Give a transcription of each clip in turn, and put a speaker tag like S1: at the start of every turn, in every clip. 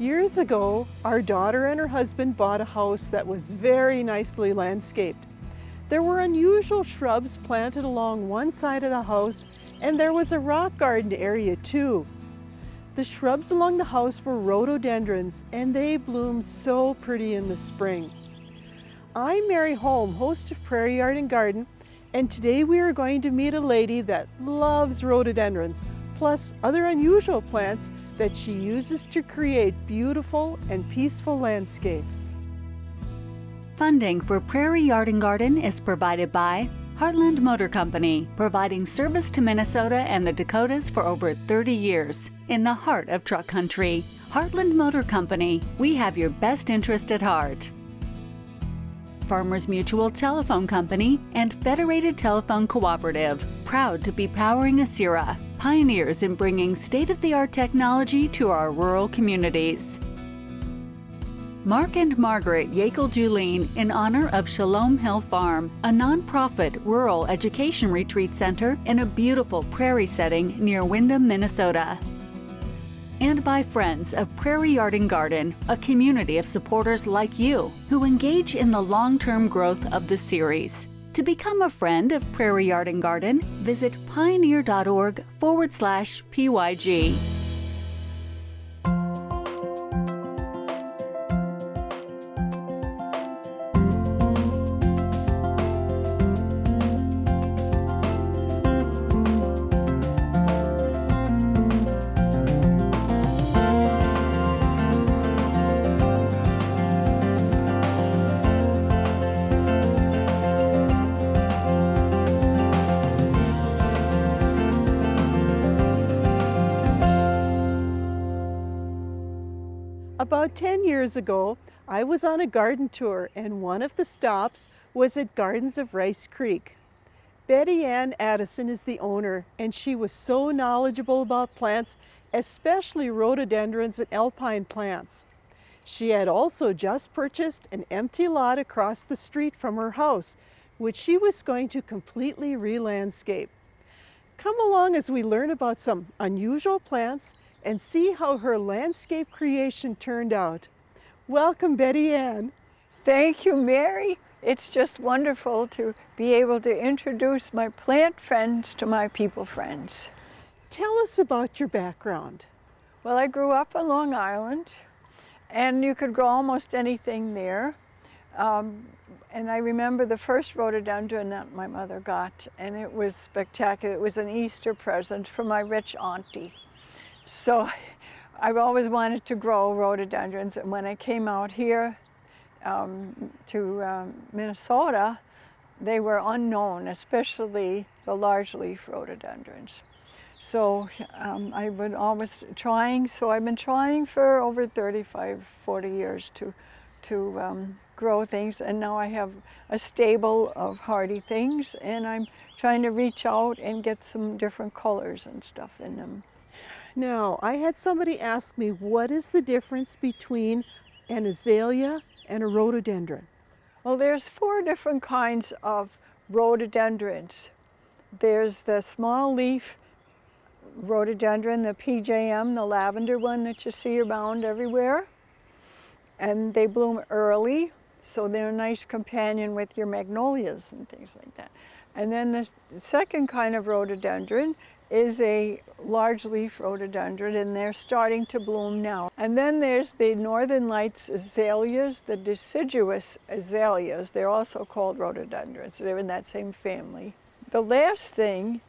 S1: Years ago, our daughter and her husband bought a house that was very nicely landscaped. There were unusual shrubs planted along one side of the house, and there was a rock garden area too. The shrubs along the house were rhododendrons, and they bloom so pretty in the spring. I'm Mary Holm, host of Prairie Yard and Garden, and today we are going to meet a lady that loves rhododendrons, plus other unusual plants that she uses to create beautiful and peaceful landscapes.
S2: Funding for Prairie Yard and Garden is provided by Heartland Motor Company, providing service to Minnesota and the Dakotas for over 30 years. In the heart of truck country, Heartland Motor Company, we have your best interest at heart. Farmers Mutual Telephone Company and Federated Telephone Cooperative, proud to be powering Asira, pioneers in bringing state-of-the-art technology to our rural communities. Mark and Margaret Yakel-Julien in honor of Shalom Hill Farm, a nonprofit rural education retreat center in a beautiful prairie setting near Windham, Minnesota. And by friends of Prairie Yard and Garden, a community of supporters like you who engage in the long-term growth of the series. To become a friend of Prairie Yard and Garden, visit pioneer.org/PYG.
S1: About 10 years ago, I was on a garden tour, and one of the stops was at Gardens of Rice Creek. Betty Ann Addison is the owner, and she was so knowledgeable about plants, especially rhododendrons and alpine plants. She had also just purchased an empty lot across the street from her house, which she was going to completely re-landscape. Come along as we learn about some unusual plants and see how her landscape creation turned out. Welcome, Betty Ann.
S3: Thank you, Mary. It's just wonderful to be able to introduce my plant friends to my people friends.
S1: Tell us about your background.
S3: Well, I grew up on Long Island, and you could grow almost anything there. And I remember the first rhododendron that my mother got, and it was spectacular. It was an Easter present from my rich auntie. So I've always wanted to grow rhododendrons, and when I came out here to Minnesota, they were unknown, especially the large leaf rhododendrons. So I've been always trying, so I've been trying for over 35, 40 years to grow things, and now I have a stable of hardy things, and I'm trying to reach out and get some different colors and stuff in them.
S1: Now, I had somebody ask me, what is the difference between an azalea and a rhododendron?
S3: Well, there's 4 different kinds of rhododendrons. There's the small leaf rhododendron, the PJM, the lavender one that you see around everywhere. And they bloom early, so they're a nice companion with your magnolias and things like that. And then the second kind of rhododendron is a large leaf rhododendron, and they're starting to bloom now. And then there's the Northern Lights azaleas, the deciduous azaleas. They're also called rhododendrons. They're in that same family. The last thing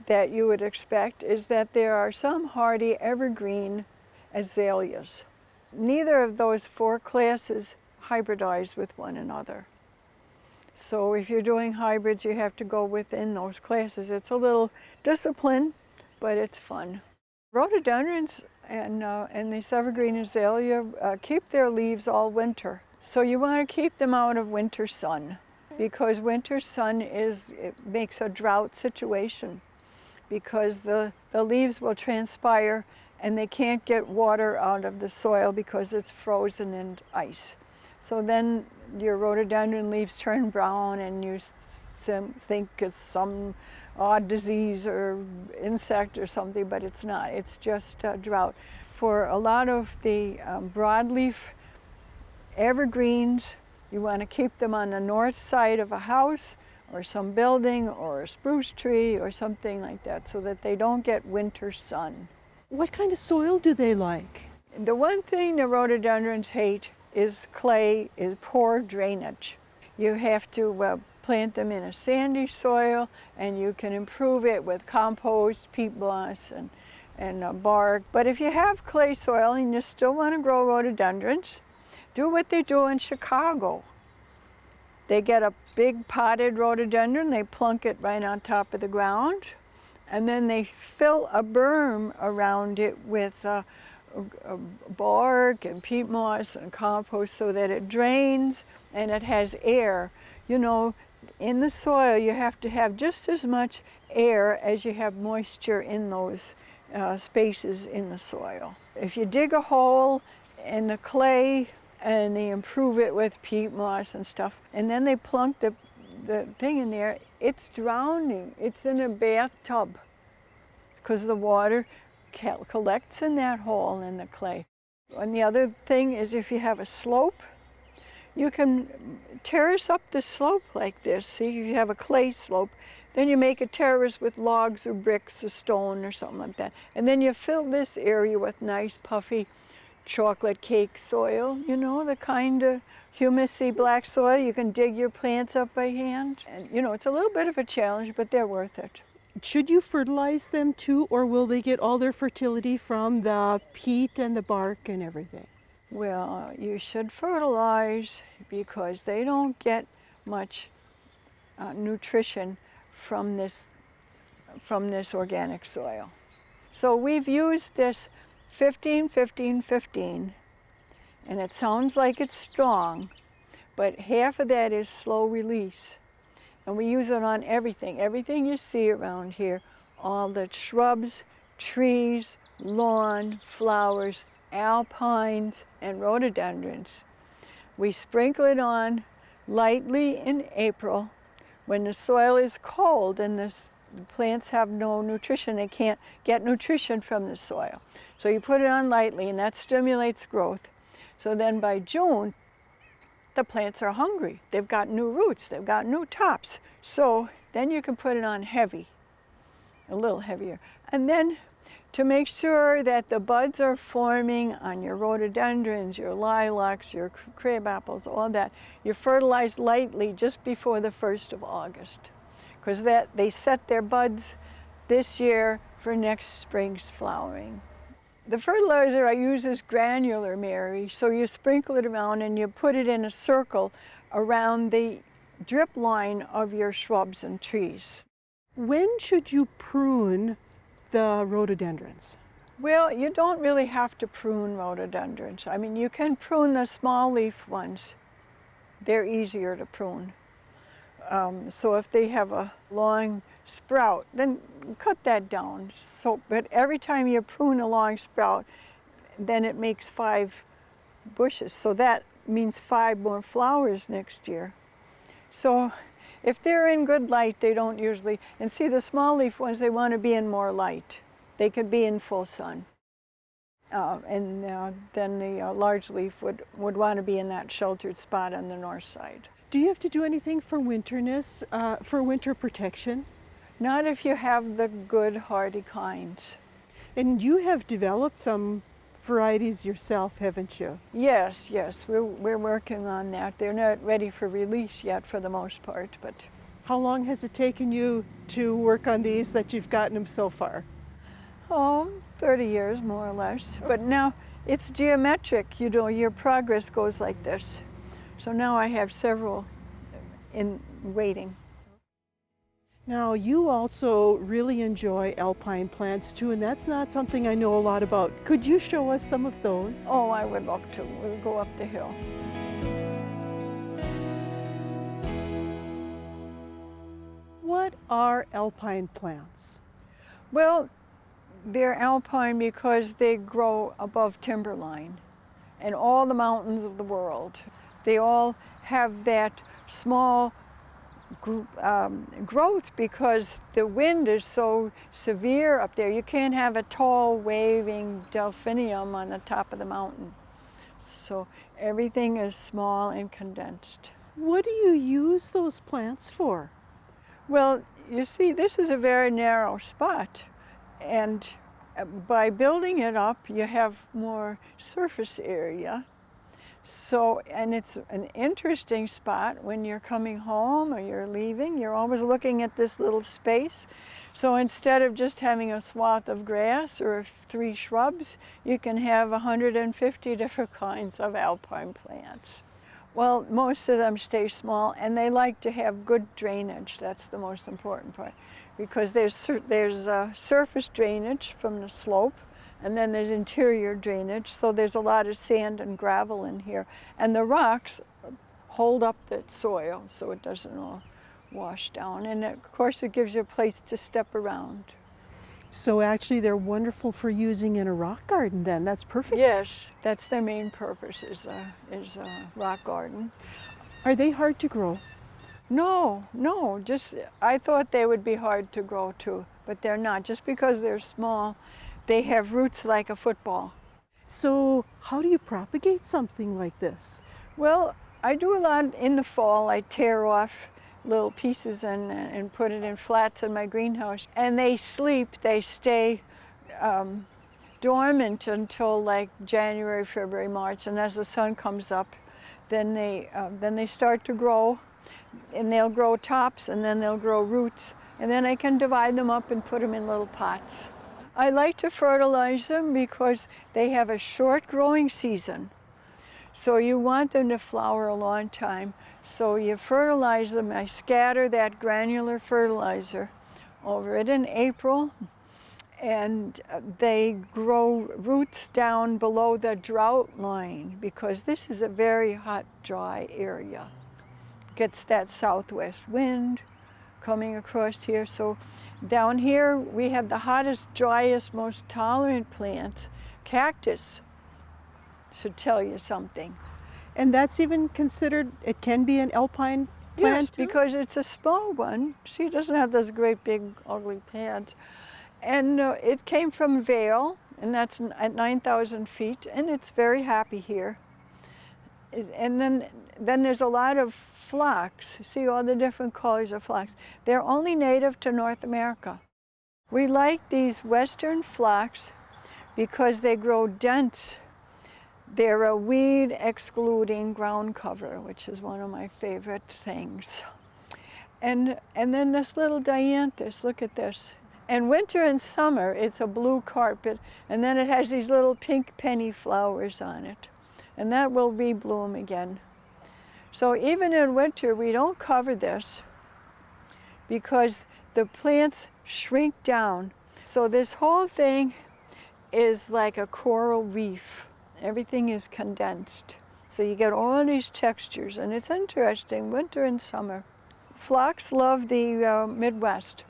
S3: that you would expect is that there are some hardy evergreen azaleas. Neither of those 4 classes hybridize with one another. So if you're doing hybrids, you have to go within those classes. It's a little discipline, but it's fun. Rhododendrons and this evergreen azalea keep their leaves all winter. So you want to keep them out of winter sun, because winter sun it makes a drought situation, because the leaves will transpire and they can't get water out of the soil because it's frozen in ice. So then your rhododendron leaves turn brown, and you think it's some odd disease or insect or something, but it's not. It's just a drought. for a lot of the broadleaf evergreens, you want to keep them on the north side of a house or some building or a spruce tree or something like that so that they don't get winter sun.
S1: What kind of soil do they like?
S3: The one thing the rhododendrons hate is clay, is poor drainage. You have to plant them in a sandy soil, and you can improve it with compost, peat moss, and bark. But if you have clay soil and you still want to grow rhododendrons, do what they do in Chicago. They get a big potted rhododendron, they plunk it right on top of the ground, and then they fill a berm around it with bark and peat moss and compost so that it drains and it has air. You know, in the soil you have to have just as much air as you have moisture in those spaces in the soil. If you dig a hole in the clay and they improve it with peat moss and stuff, and then they plunk the thing in there, it's drowning. It's in a bathtub because the water collects in that hole in the clay. And the other thing is if you have a slope, you can terrace up the slope like this. See, if you have a clay slope, then you make a terrace with logs or bricks or stone or something like that. And then you fill this area with nice puffy chocolate cake soil, you know, the kind of humusy black soil. You can dig your plants up by hand. And you know, it's a little bit of a challenge, but they're worth it.
S1: Should you fertilize them too, or will they get all their fertility from the peat and the bark and everything?
S3: Well, you should fertilize because they don't get much nutrition from this organic soil. So we've used this 15-15-15, and it sounds like it's strong, but half of that is slow release. And we use it on everything you see around here, all the shrubs, trees, lawn, flowers, alpines, and rhododendrons. We sprinkle it on lightly in April when the soil is cold and the plants have no nutrition. They can't get nutrition from the soil. So you put it on lightly, and that stimulates growth. So then by June, the plants are hungry. They've got new roots, they've got new tops. So then you can put it on heavy, a little heavier. And then to make sure that the buds are forming on your rhododendrons, your lilacs, your crab apples, all that, you fertilize lightly just before the 1st of August. Because they set their buds this year for next spring's flowering. The fertilizer I use is granular, Mary, so you sprinkle it around and you put it in a circle around the drip line of your shrubs and trees.
S1: When should you prune the rhododendrons?
S3: Well, you don't really have to prune rhododendrons. I mean, you can prune the small leaf ones. They're easier to prune. So if they have a long sprout, then cut that down. So, but every time you prune a long sprout, then it makes 5 bushes. So that means 5 more flowers next year. So if they're in good light, they don't usually, and see the small leaf ones, they want to be in more light. They could be in full sun. Then the large leaf would want to be in that sheltered spot on the north side.
S1: Do you have to do anything for for winter protection?
S3: Not if you have the good hardy kinds.
S1: And you have developed some varieties yourself, haven't you?
S3: Yes, we're working on that. They're not ready for release yet for the most part, but.
S1: How long has it taken you to work on these that you've gotten them so far?
S3: Oh, 30 years more or less. But now it's geometric, you know, your progress goes like this. So now I have several in waiting.
S1: Now, you also really enjoy alpine plants too, and that's not something I know a lot about. Could you show us some of those?
S3: Oh, I would love to. We'll go up the hill.
S1: What are alpine plants?
S3: Well, they're alpine because they grow above timberline and all the mountains of the world. They all have that small growth because the wind is so severe up there. You can't have a tall waving delphinium on the top of the mountain. So everything is small and condensed.
S1: What do you use those plants for?
S3: Well, you see, this is a very narrow spot, and by building it up, you have more surface area. So, and it's an interesting spot when you're coming home or you're leaving. You're always looking at this little space. So instead of just having a swath of grass or 3 shrubs, you can have 150 different kinds of alpine plants. Well, most of them stay small, and they like to have good drainage. That's the most important part, because there's surface drainage from the slope, and then there's interior drainage, so there's a lot of sand and gravel in here. And the rocks hold up the soil so it doesn't all wash down. And of course, it gives you a place to step around.
S1: So actually they're wonderful for using in a rock garden then. That's perfect.
S3: Yes, that's their main purpose, is a rock garden.
S1: Are they hard to grow?
S3: No, just I thought they would be hard to grow too, but they're not. Just because they're small, they have roots like a football.
S1: So how do you propagate something like this?
S3: Well, I do a lot in the fall. I tear off little pieces and put it in flats in my greenhouse. And they stay dormant until like January, February, March. And as the sun comes up, then they start to grow, and they'll grow tops, and then they'll grow roots. And then I can divide them up and put them in little pots. I like to fertilize them because they have a short growing season. So you want them to flower a long time. So you fertilize them. I scatter that granular fertilizer over it in April, and they grow roots down below the drought line because this is a very hot, dry area. Gets that southwest wind coming across here. So down here we have the hottest, driest, most tolerant plant, cactus. Should tell you something.
S1: And that's even considered, it can be an alpine plant
S3: Yes,
S1: too?
S3: because it's a small one. See, it doesn't have those great big ugly pads. And it came from Vail, and that's at 9,000 feet, and it's very happy here. And then there's a lot of phlox. See all the different colors of phlox. They're only native to North America. We like these western phlox because they grow dense. They're a weed excluding ground cover, which is one of my favorite things. And then this little dianthus, look at this. And winter and summer, it's a blue carpet, and then it has these little pink penny flowers on it. And that will rebloom again. So even in winter, we don't cover this because the plants shrink down. So this whole thing is like a coral reef. Everything is condensed. So you get all these textures, and it's interesting, winter and summer. Phlox love the Midwest.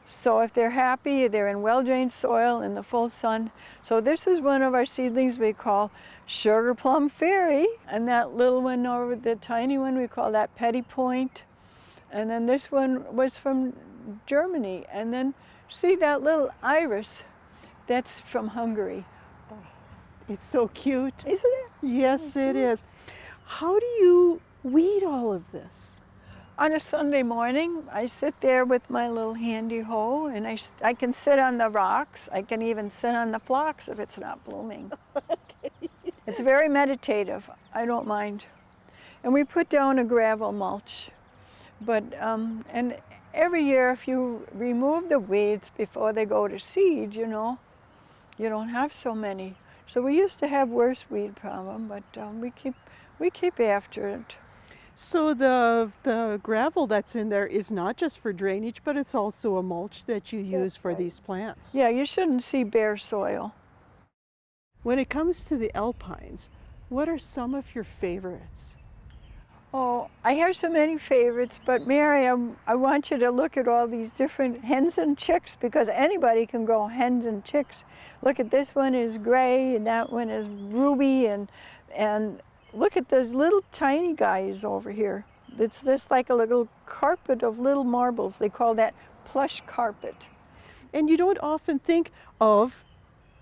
S3: So if they're happy, they're in well-drained soil in the full sun. So this is one of our seedlings we call Sugar Plum Fairy. And that little one over, the tiny one, we call that Petty Point. And then this one was from Germany. And then see that little iris, that's from Hungary.
S1: It's so cute.
S3: Isn't it?
S1: Yes, it is. How do you weed all of this?
S3: On a Sunday morning, I sit there with my little handy hoe, and I can sit on the rocks. I can even sit on the phlox if it's not blooming. Okay. It's very meditative. I don't mind. And we put down a gravel mulch. But, and every year, if you remove the weeds before they go to seed, you know, you don't have so many. So we used to have worse weed problem, but we keep after it.
S1: So the gravel that's in there is not just for drainage, but it's also a mulch that you use for these plants.
S3: Yeah, you shouldn't see bare soil.
S1: When it comes to the alpines, what are some of your favorites?
S3: Oh, I have so many favorites, but Mary, I want you to look at all these different hens and chicks, because anybody can grow hens and chicks. Look at this one is gray, and that one is ruby, and look at those little tiny guys over here. It's just like a little carpet of little marbles. They call that plush carpet.
S1: And you don't often think of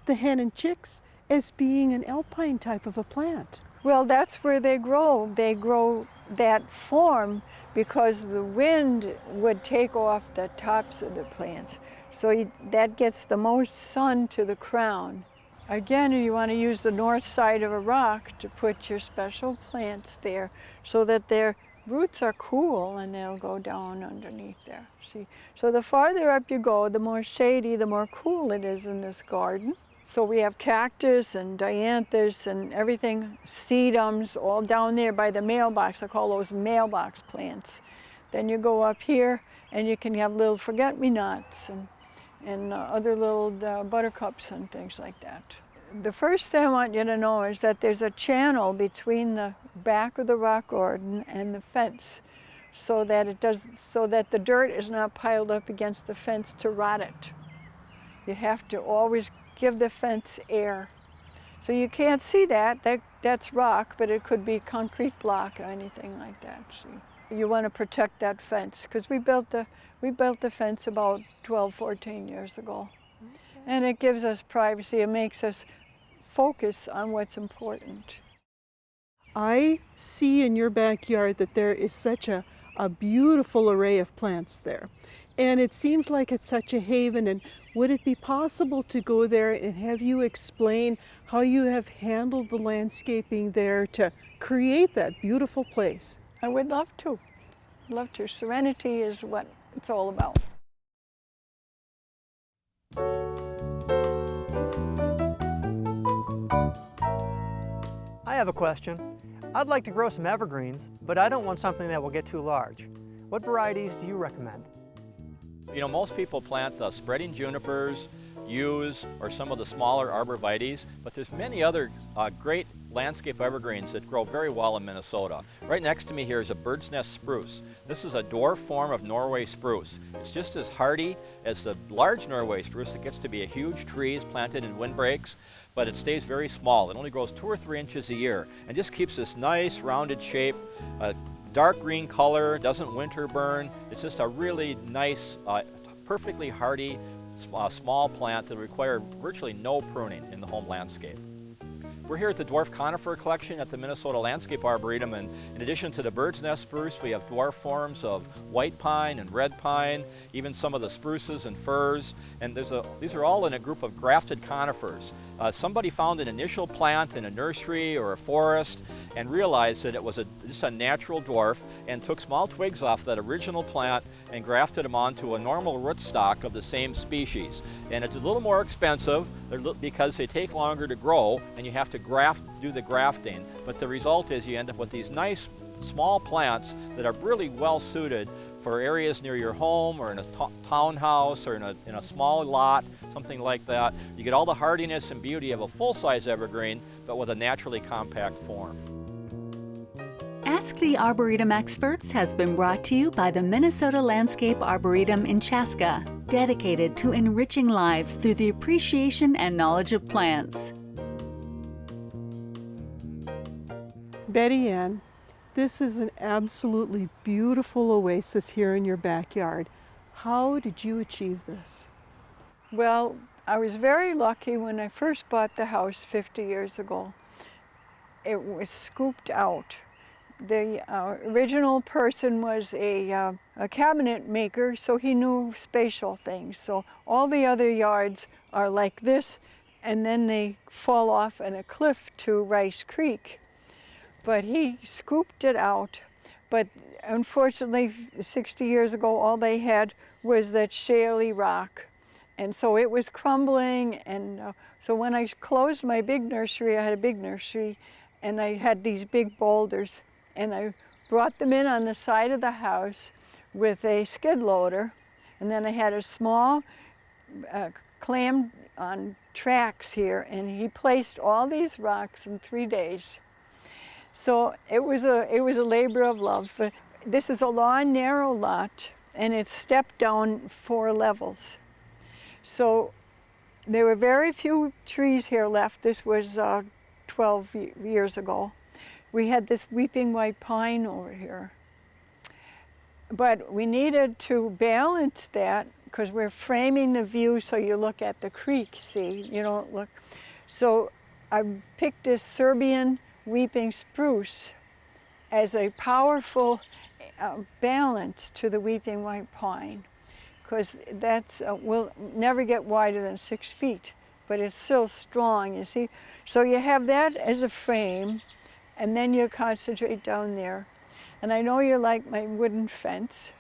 S1: the hen and chicks as being an alpine type of a plant.
S3: Well, that's where they grow. They grow that form because the wind would take off the tops of the plants. So that gets the most sun to the crown. Again, you want to use the north side of a rock to put your special plants there so that their roots are cool and they'll go down underneath there. See? So the farther up you go, the more shady, the more cool it is in this garden. So we have cactus and dianthus and everything, sedums, all down there by the mailbox. I call those mailbox plants. Then you go up here and you can have little forget-me-nots and other little buttercups and things like that. The first thing I want you to know is that there's a channel between the back of the rock garden and the fence so that the dirt is not piled up against the fence to rot it. You have to always give the fence air. So you can't see that's rock, but it could be concrete block or anything like that. See? You want to protect that fence because we built the fence about 12, 14 years ago. Okay. And it gives us privacy. It makes us focus on what's important.
S1: I see in your backyard that there is such a beautiful array of plants there. And it seems like it's such a haven. And would it be possible to go there and have you explain how you have handled the landscaping there to create that beautiful place?
S3: I would love to. Love to. Serenity is what it's all about.
S4: I have a question. I'd like to grow some evergreens, but I don't want something that will get too large. What varieties do you recommend?
S5: You know, most people plant the spreading junipers, yews, or some of the smaller arborvitaes, but there's many other great landscape evergreens that grow very well in Minnesota. Right next to me here is a bird's nest spruce. This is a dwarf form of Norway spruce. It's just as hardy as the large Norway spruce. It gets to be a huge tree, it's planted in windbreaks, but it stays very small. It only grows 2 or 3 inches a year and just keeps this nice rounded shape. Dark green color, doesn't winter burn. It's just a really nice, perfectly hardy small plant that require virtually no pruning in the home landscape. We're here at the Dwarf Conifer Collection at the Minnesota Landscape Arboretum, and in addition to the bird's nest spruce, we have dwarf forms of white pine and red pine, even some of the spruces and firs, and these are all in a group of grafted conifers. Somebody found an initial plant in a nursery or a forest and realized that it was just a natural dwarf and took small twigs off that original plant and grafted them onto a normal rootstock of the same species. And it's a little more expensive because they take longer to grow and you have to do the grafting, but the result is you end up with these nice small plants that are really well suited for areas near your home or in a townhouse or in a small lot, something like that. You get all the hardiness and beauty of a full-size evergreen, but with a naturally compact form.
S2: Ask the Arboretum Experts has been brought to you by the Minnesota Landscape Arboretum in Chaska, dedicated to enriching lives through the appreciation and knowledge of plants.
S1: Betty Ann, this is an absolutely beautiful oasis here in your backyard. How did you achieve this?
S3: Well, I was very lucky when I first bought the house 50 years ago. It was scooped out. The original person was a cabinet maker, so he knew spatial things. So all the other yards are like this, and then they fall off in a cliff to Rice Creek. But he scooped it out. But unfortunately, 60 years ago, all they had was that shaly rock. And so it was crumbling. And so when I closed my big nursery, I had a big nursery, and I had these big boulders. And I brought them in on the side of the house with a skid loader. And then I had a small clam on tracks here, and he placed all these rocks in 3 days. So it was a labor of love. But this is a long, narrow lot, and it's stepped down 4 levels. So there were very few trees here left. This was 12 years ago. We had this weeping white pine over here. But we needed to balance that because we're framing the view so you look at the creek, see? You don't look. So I picked this Serbian weeping spruce as a powerful balance to the weeping white pine, because that's will never get wider than 6 feet, but it's still strong, you see? So you have that as a frame, and then you concentrate down there. And I know you like my wooden fence.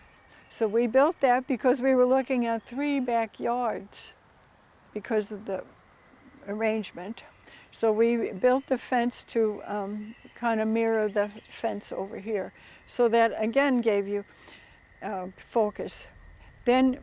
S3: So we built that because we were looking at 3 backyards because of the arrangement. So we built the fence to kind of mirror the fence over here. So that again gave you focus. Then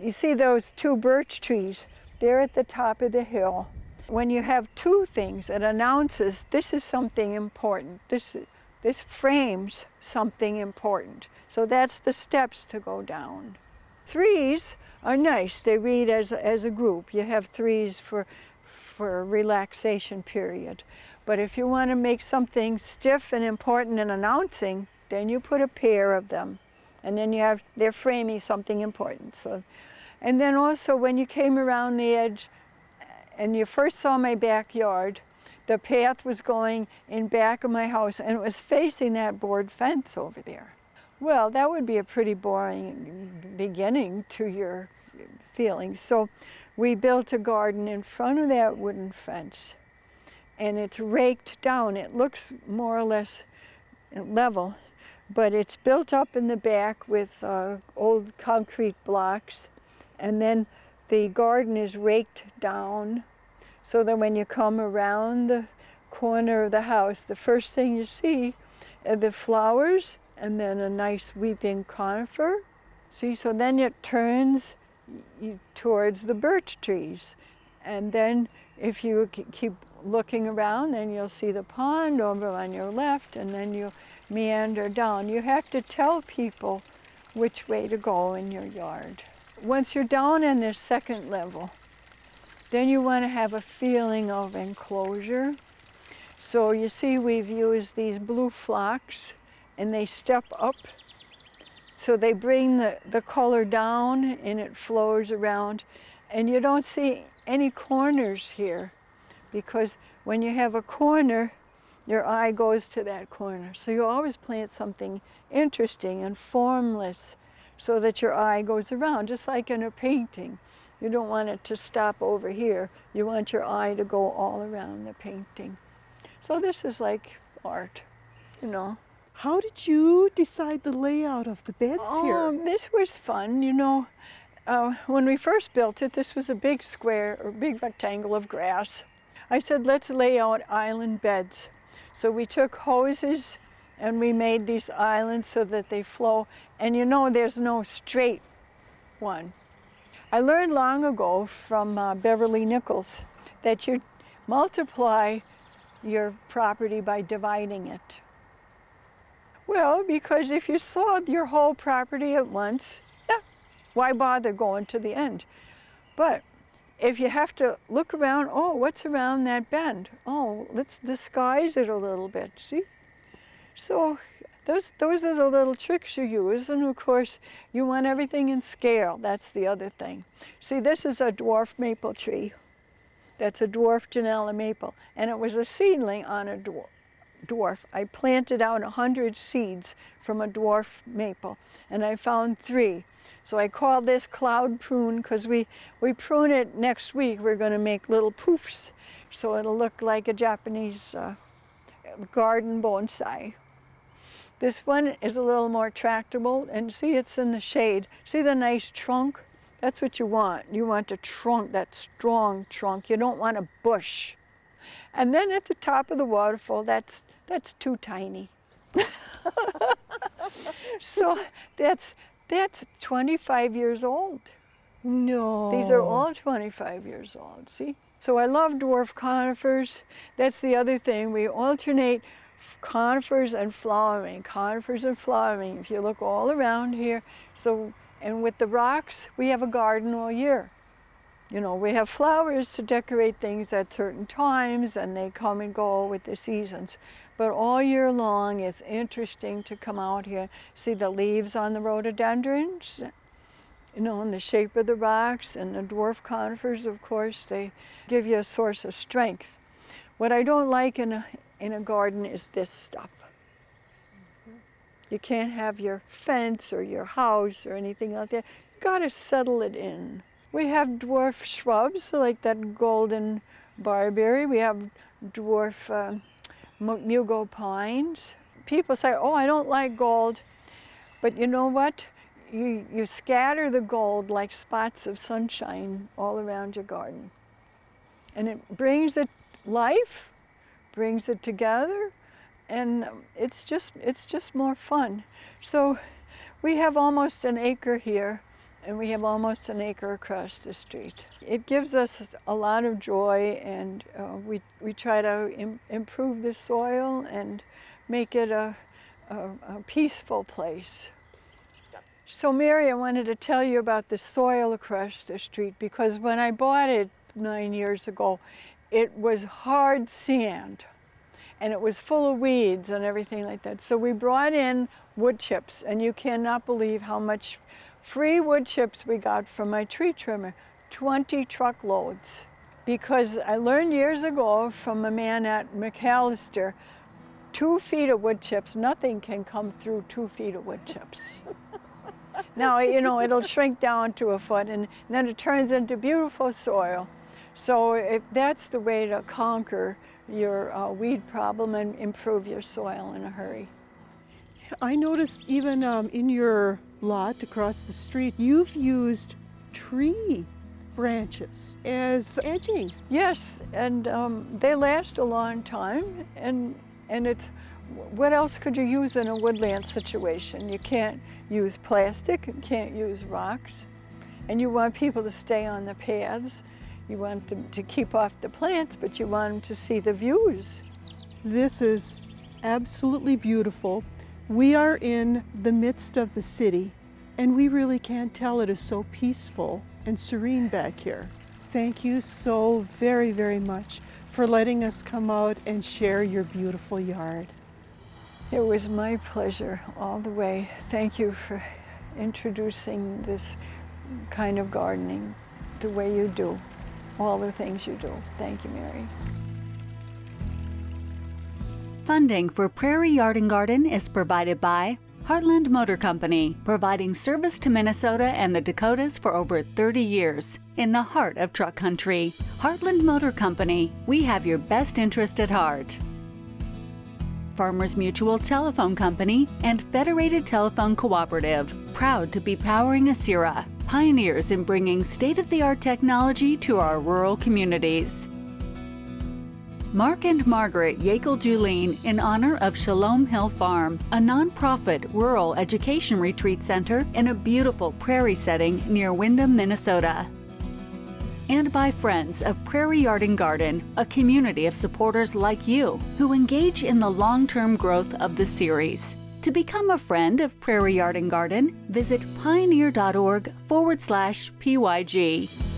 S3: you see those 2 birch trees, they're at the top of the hill. When you have 2 things, it announces this is something important. This frames something important. So that's the steps to go down. 3s are nice. They read as a group. You have 3s for a relaxation period. But if you want to make something stiff and important and announcing, then you put a pair of them. And then they're framing something important. So, and then also when you came around the edge and you first saw my backyard, the path was going in back of my house and it was facing that board fence over there. Well, that would be a pretty boring beginning to your feelings. So we built a garden in front of that wooden fence, and it's raked down. It looks more or less level, but it's built up in the back with old concrete blocks, and then the garden is raked down so that when you come around the corner of the house, the first thing you see are the flowers and then a nice weeping conifer. See, so then it turns towards the birch trees. And then if you keep looking around, then you'll see the pond over on your left, and then you meander down. You have to tell people which way to go in your yard. Once you're down in the second level, then you want to have a feeling of enclosure. So you see we've used these blue phlox, and they step up. So they bring the color down and it flows around. And you don't see any corners here, because when you have a corner, your eye goes to that corner. So you always plant something interesting and formless so that your eye goes around, just like in a painting. You don't want it to stop over here. You want your eye to go all around the painting. So this is like art, you know.
S1: How did you decide the layout of the beds here?
S3: This was fun, you know. When we first built it, this was a big square, or big rectangle of grass. I said, let's lay out island beds. So we took hoses and we made these islands so that they flow. And you know, there's no straight one. I learned long ago from Beverly Nichols that you multiply your property by dividing it. Well, because if you saw your whole property at once, why bother going to the end? But if you have to look around, oh, what's around that bend? Oh, let's disguise it a little bit, see? So those are the little tricks you use, and of course, you want everything in scale. That's the other thing. See, this is a dwarf maple tree. That's a dwarf Janella maple, and it was a seedling on a dwarf. I planted out 100 seeds from a dwarf maple, and I found 3. So I called this cloud prune because we prune it next week. We're going to make little poofs, so it'll look like a Japanese garden bonsai. This one is a little more tractable, and see, it's in the shade. See the nice trunk? That's what you want. You want a trunk, that strong trunk. You don't want a bush. And then at the top of the waterfall, that's too tiny. So that's 25 years old.
S1: No.
S3: These are all 25 years old, see? So I love dwarf conifers. That's the other thing. We alternate conifers and flowering, conifers and flowering. If you look all around here, so, and with the rocks, we have a garden all year. You know, we have flowers to decorate things at certain times, and they come and go with the seasons. But all year long, it's interesting to come out here, see the leaves on the rhododendrons, you know, and the shape of the rocks, and the dwarf conifers, of course, they give you a source of strength. What I don't like in a garden is this stuff. You can't have your fence or your house or anything like that. You gotta settle it in. We have dwarf shrubs like that golden barberry. We have dwarf mugo pines. People say, oh, I don't like gold. But you know what? You scatter the gold like spots of sunshine all around your garden. And it brings it life, brings it together, and it's just more fun. So we have almost an acre here, and we have almost an acre across the street. It gives us a lot of joy, and we try to improve the soil and make it a peaceful place. So Mary, I wanted to tell you about the soil across the street, because when I bought it 9 years ago, it was hard sand, and it was full of weeds and everything like that. So we brought in wood chips, and you cannot believe how much free wood chips we got from my tree trimmer, 20 truckloads. Because I learned years ago from a man at McAllister, 2 feet of wood chips, nothing can come through 2 feet of wood chips. Now, you know, it'll shrink down to a foot, and then it turns into beautiful soil. So that's the way to conquer your weed problem and improve your soil in a hurry.
S1: I noticed even in your lot across the street, you've used tree branches as edging.
S3: Yes, and they last a long time, and it's, what else could you use in a woodland situation? You can't use plastic, you can't use rocks, and you want people to stay on the paths. You want them to keep off the plants, but you want them to see the views.
S1: This is absolutely beautiful. We are in the midst of the city, and we really can't tell it is so peaceful and serene back here. Thank you so very, very much for letting us come out and share your beautiful yard.
S3: It was my pleasure all the way. Thank you for introducing this kind of gardening the way you do, all the things you do. Thank you, Mary.
S2: Funding for Prairie Yard and Garden is provided by Heartland Motor Company, providing service to Minnesota and the Dakotas for over 30 years. In the heart of truck country, Heartland Motor Company, we have your best interest at heart. Farmers Mutual Telephone Company and Federated Telephone Cooperative, proud to be powering Asira, pioneers in bringing state-of-the-art technology to our rural communities. Mark and Margaret Yakel-Julien in honor of Shalom Hill Farm, a nonprofit rural education retreat center in a beautiful prairie setting near Windham, Minnesota. And by friends of Prairie Yard and Garden, a community of supporters like you who engage in the long-term growth of the series. To become a friend of Prairie Yard and Garden, visit pioneer.org/PYG.